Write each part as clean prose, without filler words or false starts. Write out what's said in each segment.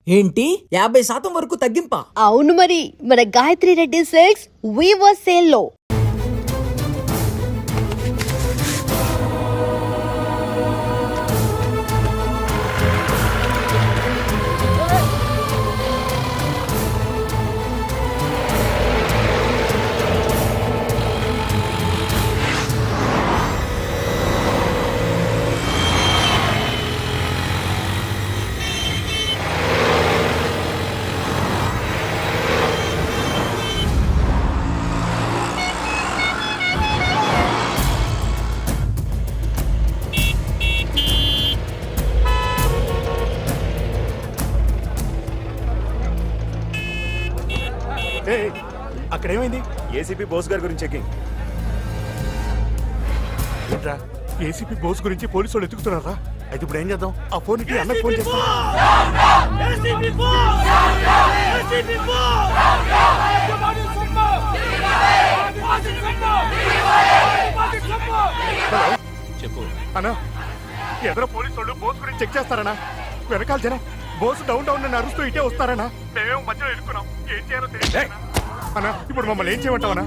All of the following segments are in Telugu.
ఏంటి 50% వరకు తగ్గింపా? అవును మరి, మన Gayatri Reddy silks weaver sale లో. అక్కడేమైంది? ఏసీపీ బోస్ గారి గురించి చెకింగ్. ఏంట్రా, ఏసీపీ బోస్ గురించి పోలీసు వాళ్ళు ఎత్తుకుతున్నారా? అయితే ఇప్పుడు ఏం చేద్దాం? ఆ ఫోన్కి అన్నకు ఫోన్ చేస్తాం. చెప్పు అన్నా, ఎదురు పోలీసు వాళ్ళు బోస్ గురించి చెక్ చేస్తారనా? వెనకాల జనం బోస్ డౌన్ డౌన్ అని అరుస్తూ ఇటే వస్తారనా? మేమేమో మధ్యలో ఇరుక్కున్నాం. ఏం చేయాలో తెలియదు అన్నా. ఇప్పుడు మమ్మల్ని ఏం చేయమంటావనా?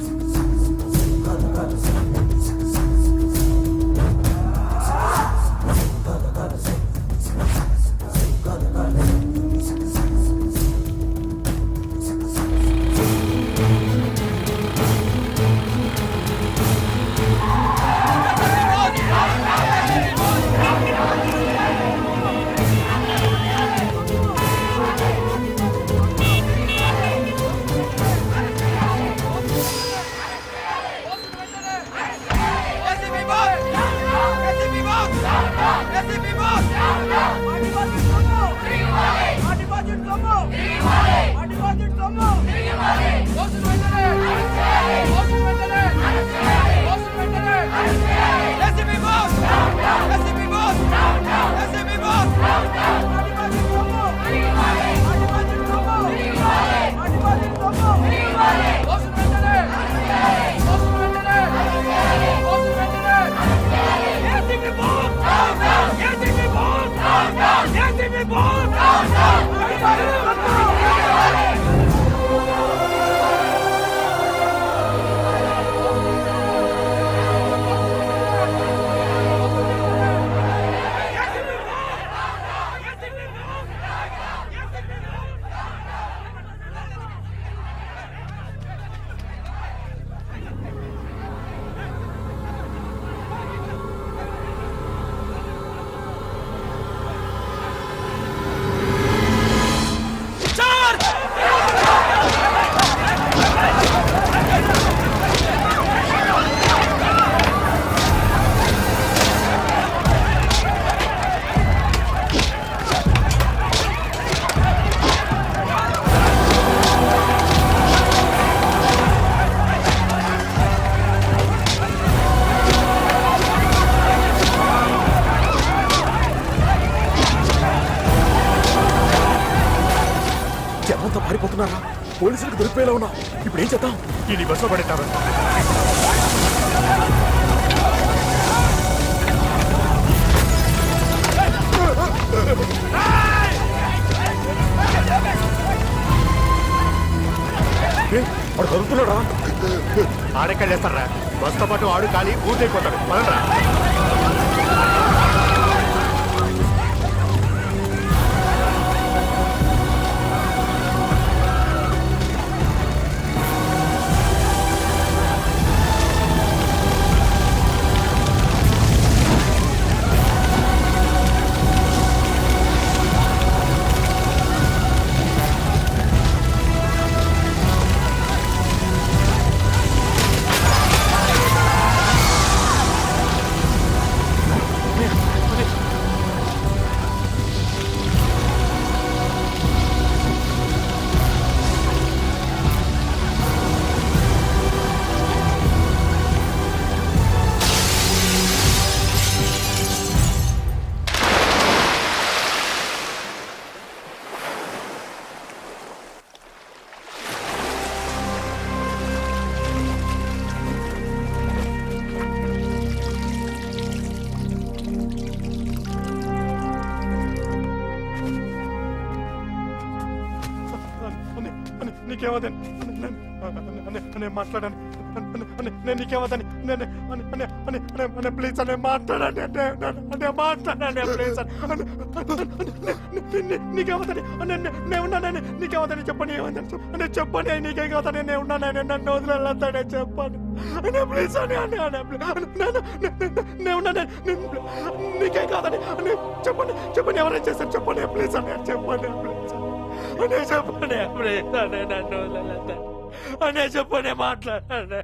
జనంతో పారిపోతున్నారా? పోలీసులకు దొరికిపోయేలా ఉన్నా. ఇప్పుడు ఏం చేద్దాం? ఈ బస్సులో పడేస్తారా? వాడు దొరుకుతున్నాడా? ఆడెక్కడ చేస్తారా? బస్సుతో పాటు ఆడు ఖాళీ పూర్తయిపోతాడు. పదరా. నీకేమదని నేను మాట్లాడాను నేను నీకేమదని ప్లీజ్ అని మాట్లాడండి అంటే మాట్లాడండి ప్లీజ్ నీకేమదని నేను ఉన్నానని నీకేమదని చెప్పండి ఏమని అంటే చెప్పండి నీకేం కాదని నేను ఉన్నానని నన్ను వదిలేస్తానే చెప్పండి అంటే ప్లీజ్ అని నేను ఉన్నానని నీకేం కాదని చెప్పండి చెప్పండి ఎవరైనా చేశారు చెప్పండి ప్లీజ్ అని చెప్పండి ప్లీజ్ అనే చెప్పండి ప్లీజ్ అని నన్ను వదిలేస్తాను అనే చెప్పండి మాట్లాడండి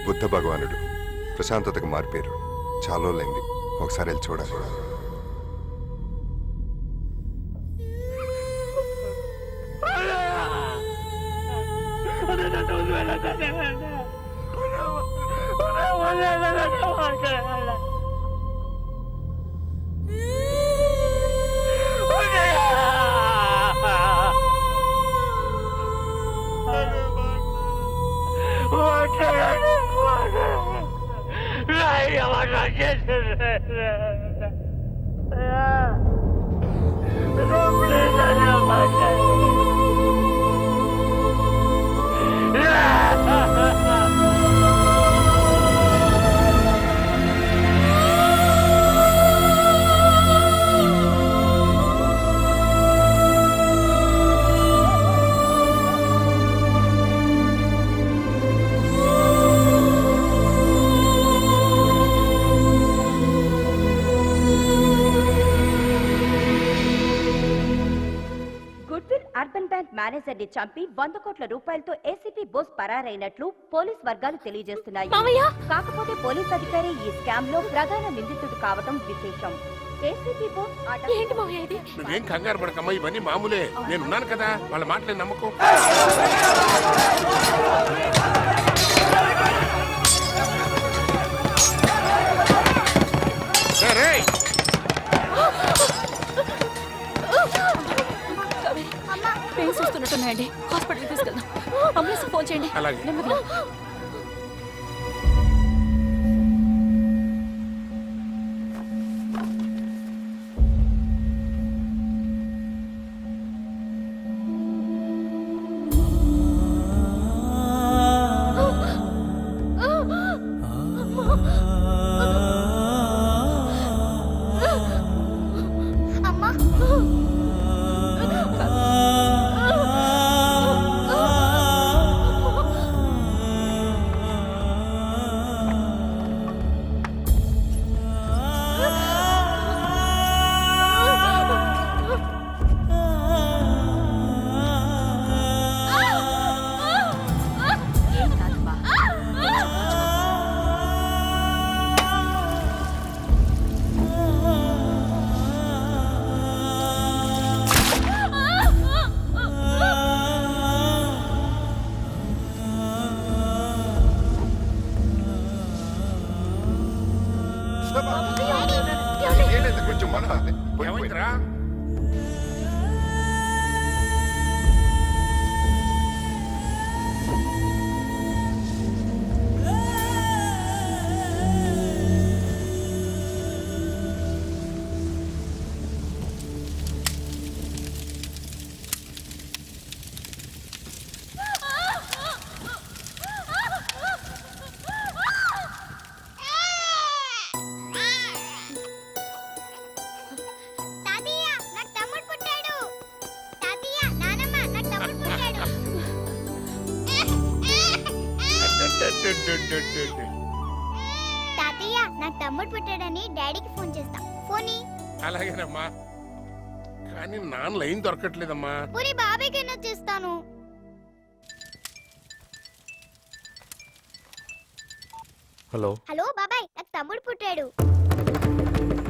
బుద్ధ భగవానుడు ప్రశాంతతకు మారిపోయారు. చాలా రోజులైంది, ఒకసారి వెళ్ళి చూడాలి. అర్బన్ బ్యాంక్ మేనేజర్ ని చంపి 100 కోట్ల రూపాయలతో ఏసీపీ బోస్ పరారైనట్లు పోలీస్ వర్గాలు తెలియజేస్తున్నాయి. కాకపోతే పోలీస్ అధికారి ఈ స్కామ్ లో ప్రధాన నిందితుడు కావడం విశేషం. ఏసీపీ బోస్ ఏంటి మావయ్య ఇది? నువ్వేం కంగారు పడకమ్మా, ఇవన్నీ మామూలే. నేనున్నాను కదా, వాళ్ళ మాటలే నమ్మకం. రేయ్, పెయిన్స్ వస్తున్నట్టున్నాయండి, హాస్పిటల్కి తీసుకెళ్దాం. అంబులెన్స్ ఫోన్ చేయండి. అలాగే. నెమ్మదిగా. కొంచెం మన ఏమైందిరా? తాతయ్య నాకు తమ్ముడు పుట్టాడని డాడీకి ఫోన్ చేస్తా. ఫోన్ అలాగేనమ్మా, కానీ నాన్న లైన్ దొరకట్లేదమ్మా. పూరి బాబాయ్కి చేస్తాను. హలో హలో బాబాయ్, నాకు తమ్ముడు పుట్టాడు.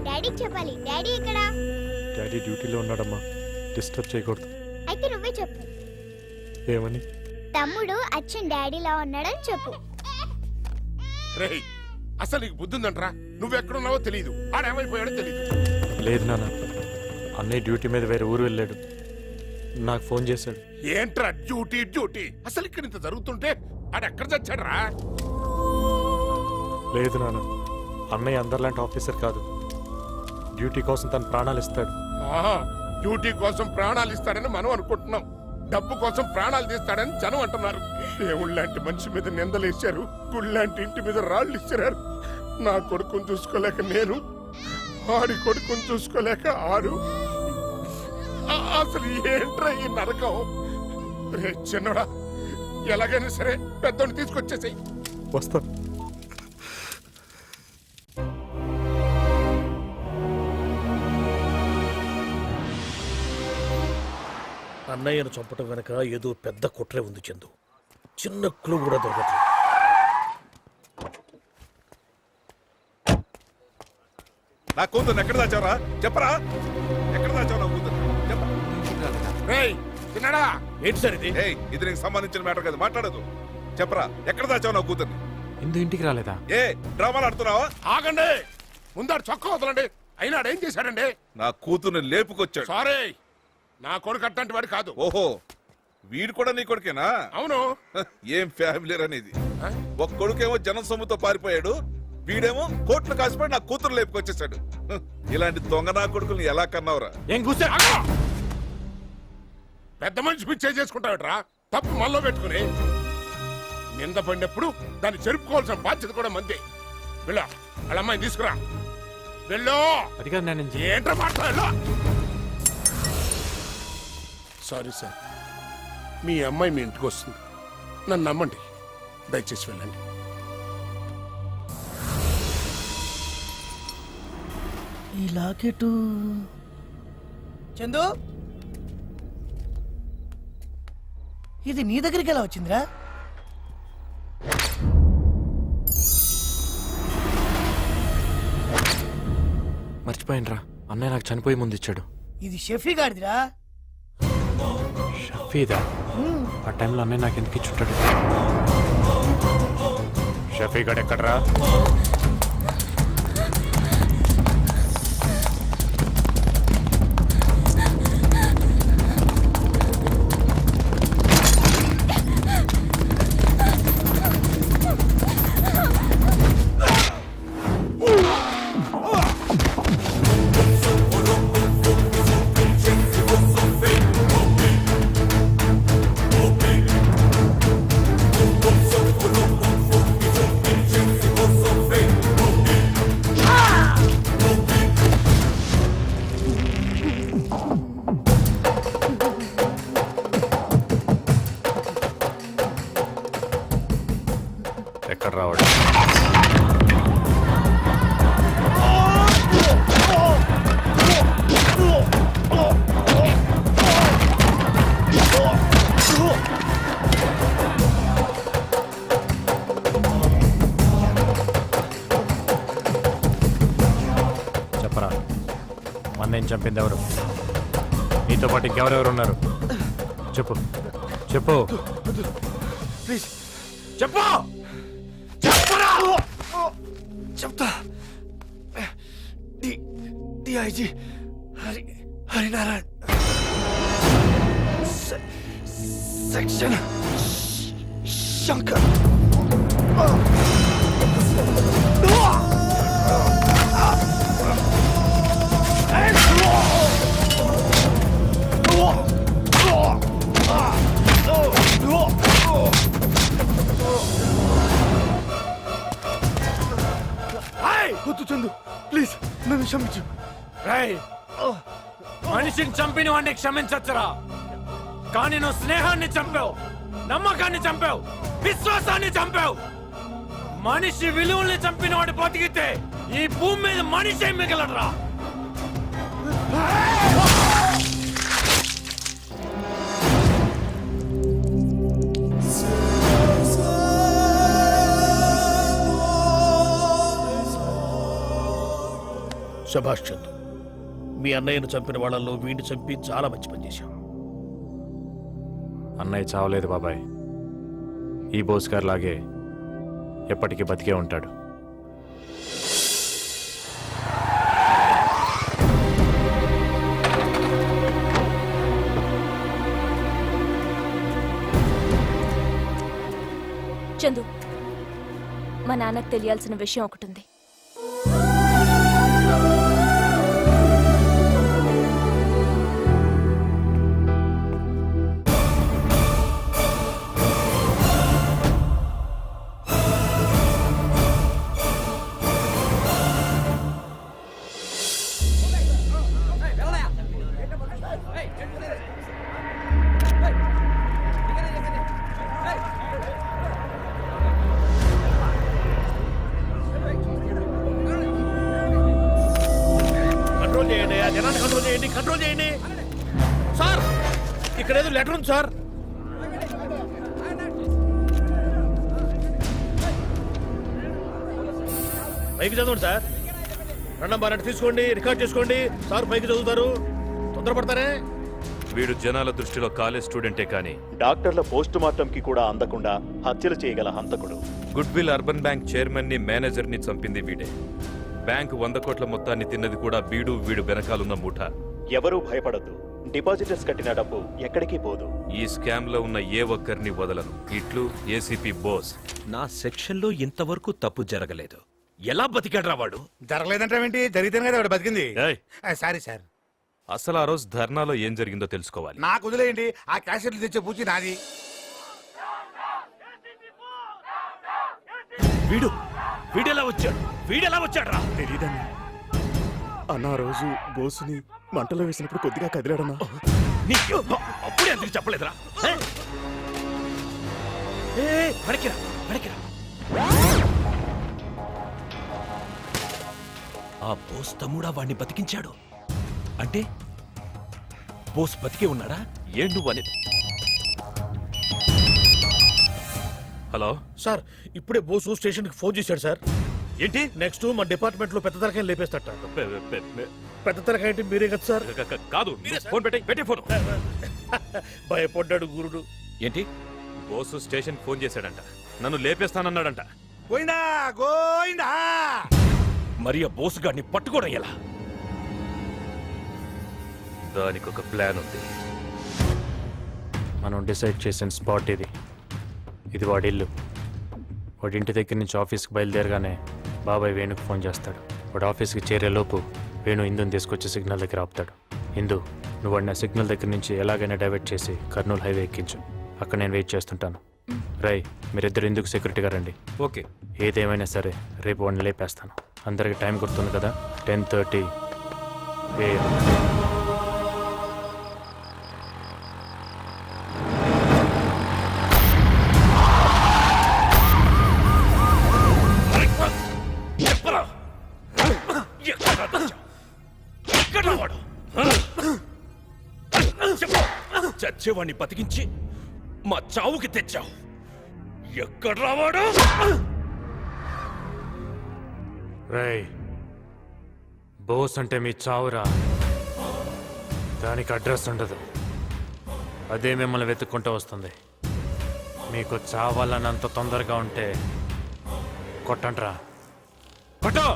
డాడీకి చెప్పాలి. డాడీ ఎక్కడ? డాడీ డ్యూటీలో ఉన్నాడమ్మా, డిస్టర్బ్ చేయకూడదు. అయితే నువ్వే చెప్పు. ఏమని? తమ్ముడు అచ్చన్ డాడీలా ఉన్నాడని చెప్పు. రేయ్, అసలు నీకు బుద్ధి ఉందంటరా? నువ్వెక్కడున్నావో తెలియదు, ఆడేమైపోయాడో తెలియదు. లేదు నాన్న, అన్నయ్య డ్యూటీ మీద వేరే ఊరు వెళ్ళాడు, నాకు ఫోన్ చేశాడు. ఏంట్రా డ్యూటీ డ్యూటీ? అసలు ఇక్కడ ఇంత జరుగుతుంటే ఆడెక్కడ చచ్చాడరా? లేదు నాన్న, అన్నయ్య అందరిలాంటి ఆఫీసర్ కాదు. డ్యూటీ కోసం తన ప్రాణాలు ఇస్తాడు. డ్యూటీ కోసం ప్రాణాలు ఇస్తాడని మనం అనుకుంటున్నాం, డబ్బు కోసం ప్రాణాలు తీస్తాడని జనం అంటున్నారు. దేవుళ్ళంటి మనిషి మీద నిందలేశారు, గుళ్ళంటి ఇంటి మీద రాళ్ళు ఇచ్చారు. నా కొడుకుని చూసుకోలేక నేను, ఆడి కొడుకుని చూసుకోలేక ఆడు. అసలు ఏంట్రా ఈ నరకం? రే చిన్నడా, ఎలాగైనా సరే పెద్దోడిని తీసుకొచ్చేసాయి. వస్తా. అన్నయ్యను చంపటం వెనక ఏదో పెద్ద కుట్రే ఉంది చందు. చిన్న క్లూ కూడా దొరకట్లేదు. నా కూతురు ఎక్కడ దాచావరా? చెప్పరా, ఎక్కడ దాచావు నా కూతురు? రేయ్ చిన్నడా, ఏంటి సార్ ఇది? ఏయ్, ఇది నీకు సంబంధించిన మ్యాటర్ కదా, మాట్లాడదు. చెప్పరా, ఎక్కడ దాచావు నా కూతుర్ని? ఇందు ఇంటికి రాలేదా? ఏ డ్రామాలు ఆడుతున్నావా? ఆగండి, ముందాడు చొక్కా వదలండి. అయినా ఏం చేశాడండి? నా కూతుర్ని లేపుకొచ్చాడు. సారీ, నా కొడుకు అట్టంటి వాడు కాదు. ఓహో, వీడు కూడా నీ కొడుకేనా? అవును. హ, ఏం ఫ్యామిలీ అనేది. ఒక కొడుకేమో జనం సొమ్ముతో పారిపోయాడు, వీడేమో కోట్లు కాసిపోయి నా కూతురు లేపుకొచ్చేసాడు. హ, ఇలాంటి దొంగ నా కొడుకుల్ని ఎలా కన్నావురా? ఏం కూర్చో. పెద్ద మనిషి పిచ్చే చేసుకుంటావుట్రా, తప్పు మనలో పెట్టుకుని. నింద పడినప్పుడు దాన్ని జరుపుకోవాల్సిన బాధ్యత కూడా మంది. వెళ్ళా, వాళ్ళ అమ్మాయిని తీసుకురా. వెళ్ళు. అది కాదు నేను ఏంట్రా మాట్లాడలో? సారీ సార్, మీ అమ్మాయి మీ ఇంటికి వస్తుంది, నన్ను నమ్మండి, దయచేసి వెళ్ళండి. ఈ లాకెట్ చందు, ఇది నీ దగ్గరికి ఎలా వచ్చిందిరా? మర్చిపోయినరా, అన్నయ్య నాకు చనిపోయి ముందు ఇచ్చాడు. ఇది షెఫీ గాడిదిరా. షఫీదా? ఆ టైంలో అన్నయ్య నాకు ఎందుకు ఇచ్చుంటాడు? షఫీ గడ్ ఎక్కడరా? ఎక్కడ రావడం? చెప్పరా, అన్నయ్యని చంపింది ఎవరు? నీతో పాటు ఇంకెవరెవరు ఉన్నారు? చెప్పు చెప్పు ప్లీజ్ చెప్పు. చెప్తా. DIG Harinarayan, section Shankar. వద్దు చందు, ప్లీజ్ నన్ను క్షమించు. మనిషిని చంపిన వాడిని క్షమించచ్చురా, కానీ నువ్వు స్నేహాన్ని చంపావు, నమ్మకాన్ని చంపావు, విశ్వాసాన్ని చంపావు. మనిషి విలువల్ని చంపిన వాడు బతికితే ఈ భూమి మీద మనిషి మిగలరా. శభాష్ చందు, మీ అన్నయ్యను చంపిన వాళ్ళల్లో వీడిని చంపి చాలా మంచి పని చేశావు. అన్నయ్య చావలేదు బాబాయ్, ఈ బోస్ గారు లాగే ఎప్పటికీ బతికే ఉంటాడు. చందు, మా నాన్నకు తెలియాల్సిన విషయం ఒకటి ఉంది. కంట్రోల్ చేయండి, ఆ జనాన్ని కంట్రోల్ చేయండి, కంట్రోల్ చేయండి. సార్ ఇక్కడ ఏదో లెటర్ ఉంది సార్. పైకి చదవండి సార్. నంబర్ తీసుకోండి, రికార్డ్ చేసుకోండి. సార్ పైకి చదువుతారు, తొందరపడతారే. వీడు జనాల దృష్టిలో కాలేజ్ స్టూడెంటే కానీ డాక్టర్ల పోస్ట్ మార్టం కి కూడా అందకుండా హత్యలు చేయగల హంతకుడు. Good will urban bank chairman ని మేనేజర్ ని చంపింది వీడే. బ్యాంక్ 100 కోట్ల మొత్తాన్ని తిన్నది కూడా వీడు వెనకాలన్న మూఠ. ఎవరూ భయపడద్దు, డిపాజిటర్స్ కట్టిన డబ్బు ఎక్కడికి పోదు. ఈ స్కామ్ లో ఉన్న ఏ ఒక్కరిని వదలను. ఇట్లు ఏసీపీ బోస్. నా సెక్షన్ లో ఇంతవరకు తప్పు జరగలేదు. ఎలా బతికాడ్రా వాడు? జరగలేదంటావేంటి? జరిగితేనే కదా వాడు బతికింది. ఏయ్, సారీ సార్. అసలు ఆ రోజు ధర్నాలో ఏం జరిగిందో తెలుసుకోవాలి. నాకు వదిలేయండి, ఆ క్యాసెట్లు తెచ్చే పూచి నాది. వీడెలా వచ్చాడు రా? తెలీదండి అన్న, రోజు బోసుని మంటలో వేసినప్పుడు కొద్దిగా కదిలాడన్నా. అప్పుడే అందుకు చెప్పలేదురా? వెనక్కిరా. ఆ బోస్ తమ్ముడా వాడిని బతికించాడు అంటే బోస్ బతికే ఉన్నాడా? ఏం నువ్వు అని? హలో సార్ ఇప్పుడే బోసు స్టేషన్ కి ఫోన్ చేశాడు సార్. ఏంటి? నెక్స్ట్ మా డిపార్ట్మెంట్ లో పెద్ద తరకాయలు లేపేస్తట. పెద్ద తరకాయ అంటే మీరే కదా సార్? కాదు, ఫోన్ పెట్టే ఫోన్. భయపడ్డాడు గురుడు. ఏంటి? బోసు స్టేషన్ ఫోన్ చేశాడంట, నన్ను లేపేస్తానన్నాడంట. గోయిందా మరి ఆ బోస్ గాడిని పట్టుకోవడం ఎలా? దానికి ఒక ప్లాన్ ఉంది. మనం డిసైడ్ చేసిన స్పాట్ ఇది. ఇది వాడి ఇల్లు. వాడి ఇంటి దగ్గర నుంచి ఆఫీస్కి బయలుదేరగానే బాబాయ్ వేణుకు ఫోన్ చేస్తాడు. వాడు ఆఫీస్కి చేరేలోపు వేణు ఇందుని తీసుకొచ్చి సిగ్నల్ దగ్గర ఆపుతాడు. ఇందు, నువ్వు వాడిన సిగ్నల్ దగ్గర నుంచి ఎలాగైనా డైవర్ట్ చేసి కర్నూలు హైవే ఎక్కించు. అక్కడ నేను వెయిట్ చేస్తుంటాను. రై, మీరిద్దరు ఇందుకు సెక్యూరిటీగా రండి. ఓకే. ఏదేమైనా సరే రేపు వాడిని లేపేస్తాను. అందరికి టైం గుర్తుంది కదా? 10:30 AM. చచ్చేవాడిని బతికించి మా చావుకి తెచ్చావు. ఎక్కడ రావాడు? రేయ్, బోస్ అంటే మీ చావురా. దానికి అడ్రస్ ఉండదు, అదే మిమ్మల్ని వెతుక్కుంటూ వస్తుంది. మీకు చావాలన్నంత తొందరగా ఉంటే కొట్టండ్రా. కొట్టో!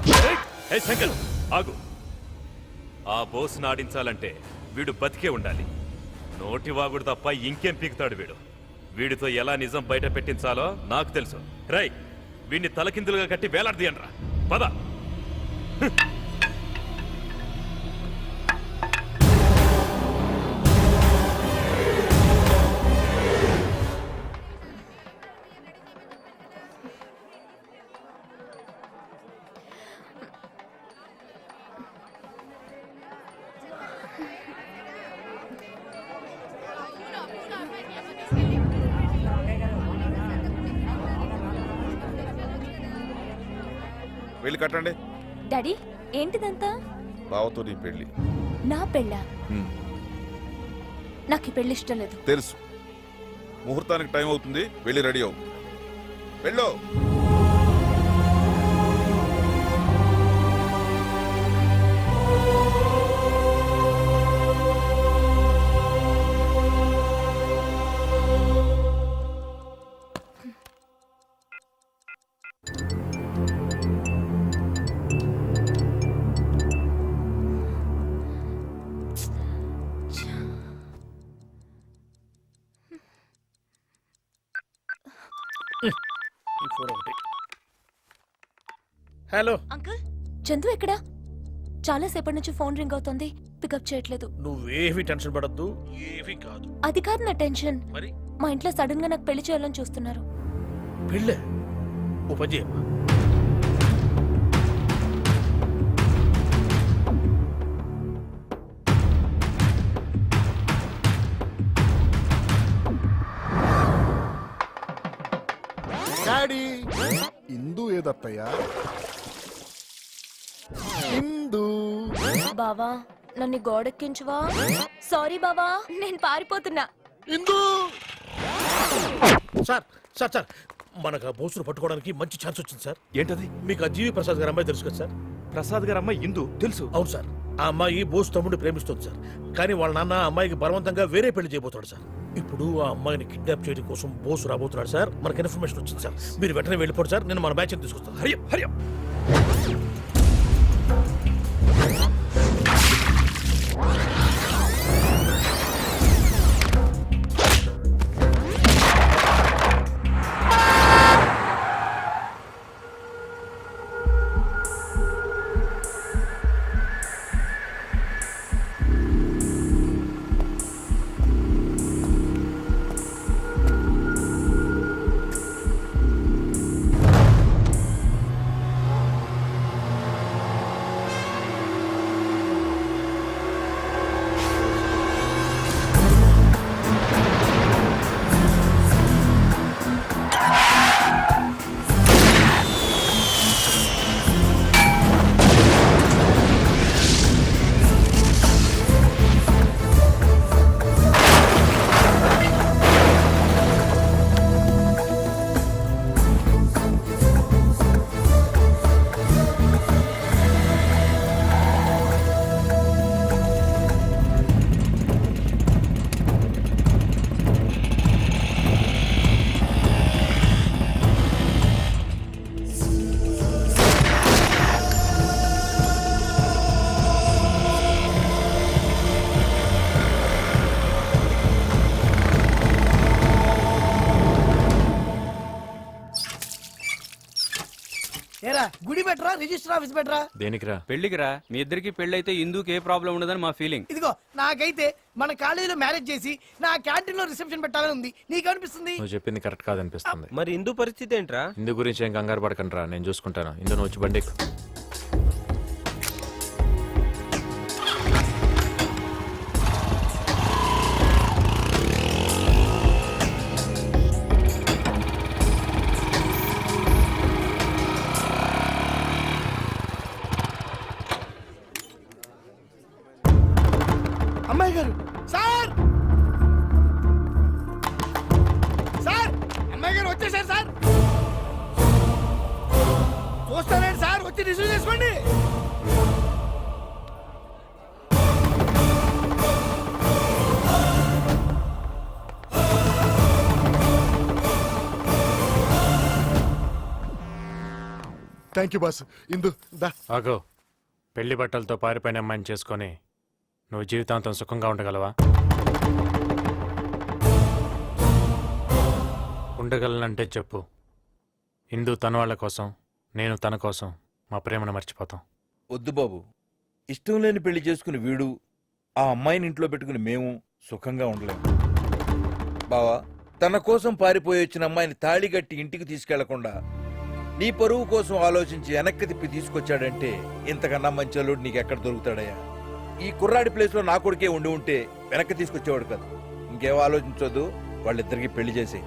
ఏ శంకర్, ఆగు. ఆ బోస్ను ఆడించాలంటే వీడు బతికే ఉండాలి. నోటి వాగుడు తప్ప ఇంకేం పీకుతాడు వీడు. వీడితో ఎలా నిజం బయట పెట్టించాలో నాకు తెలుసు. రై, వీడిని తలకిందులుగా కట్టి వేలాడదీయండ్రా. పద. వెళ్ళి కట్టండి. డాడీ, ఏంటిదంతా? బావతో నీ పెళ్లి. నా పెళ్ళా? నాకు ఈ పెళ్లి ఇష్టం లేదు. తెలుసు. ముహూర్తానికి టైం అవుతుంది, వెళ్ళి రెడీ అవు. వెళ్ళు. ఈ ఫోన్ ఒకటి. హలో అంకుల్ చందు ఎక్కడా? చాలా సేపటి నుంచి ఫోన్ రింగ్ అవుతుంది, పికప్ చేయట్లేదు. నువ్వేవి టెన్షన్ పడద్దు, ఏవి కాదు. అది కాదు నా టెన్షన్. మరి మా ఇంట్లో సడన్ గా నాకు పెళ్లి చేయాలని చూస్తున్నారు. పెళ్ళే ఓ పని చేయమ్మా. డాడీ ఇందు ఏదత్తయ్యా? ఇందు బావా నన్ను గోడెక్కించువా? సారీ బావా, నేను పారిపోతున్నా. ఇందు సార్ సార్ సార్ మనకు ఆ బోసును పట్టుకోవడానికి మంచి ఛాన్స్ వచ్చింది సార్. ఏంటది? మీకు ఆ జీవి ప్రసాద్ గారు అమ్మాయి తెలుసు కదా సార్? ప్రసాద్ గారు అమ్మాయి ఇందు తెలుసు. అవును సార్, ఆ అమ్మాయి బోసు తమ్ముడిని ప్రేమిస్తుంది సార్. కానీ వాళ్ళ నాన్న ఆ అమ్మాయికి బలవంతంగా వేరే పెళ్లి చేయబోతాడు సార్. ఇప్పుడు ఆ అమ్మాయిని కిడ్నాప్ చేయడం కోసం బోసు రాబోతున్నాడు సార్. మనకి ఇన్ఫర్మేషన్ వచ్చింది సార్. మీరు వెంటనే వెళ్ళిపోండి సార్, నేను మన బ్యాచ్ తీసుకొస్తాను. హరియా హరియా. ఏరా గుడి బెటరా రిజిస్టర్ ఆఫీస్ బెటరా? దేనికిరా? పెళ్లికిరా. మీ ఇద్దరికి పెళ్లి అయితే ఇందుకు ఏ ప్రాబ్లం ఉండదని మా ఫీలింగ్. ఇదిగో నాకైతే మన కాలేజీలో మ్యారేజ్ చేసి నా క్యాంటీన్ లో రిసెప్షన్ పెట్టాలని ఉంది. నీకనిపిస్తుంది? నువ్వు చెప్పింది కరెక్ట్ కాదనిపిస్తుంది. మరి ఇందు పరిస్థితి ఏంట్రా? ఇందు గురించి ఏం కంగారు పడకండి రా, నేను చూసుకుంటాను. ఇందు నువ్వు వచ్చి బండి ఎక్కు. అమ్మాయి గారు సార్, సార్ అమ్మాయి గారు వచ్చేసారు సార్. చూస్తానండి సార్, వచ్చి రిసీవ్ చేసుకోండి. Thank you boss. ఇందు దా. ఆగో, పెళ్లి బట్టలతో పారిపోయిన అమ్మాయిని చేసుకొని నువ్వు జీవితాంతం సుఖంగా ఉండగలవా? ఉండగలనంటే చెప్పు. ఇందు తన వాళ్ళ కోసం, నేను తన కోసం మా ప్రేమను మర్చిపోతాం. వద్దు బాబు, ఇష్టం లేని పెళ్లి చేసుకుని వీడు, ఆ అమ్మాయిని ఇంట్లో పెట్టుకుని మేము సుఖంగా ఉండలేము. బావా, తన కోసం పారిపోయి వచ్చిన అమ్మాయిని తాళి కట్టి ఇంటికి తీసుకెళ్లకుండా నీ పరువు కోసం ఆలోచించి వెనక్కి తిప్పి తీసుకొచ్చాడంటే ఇంతకన్నా మంచి అల్లుడు నీకెక్కడ దొరుకుతాడయ్యా? ఈ కుర్రాడి ప్లేస్ లో నా కొడుకే ఉండి ఉంటే వెనక్కి తీసుకొచ్చేవాడు కదా. ఇంకేం ఆలోచించొద్దు, వాళ్ళిద్దరికి పెళ్లి చేసేయి.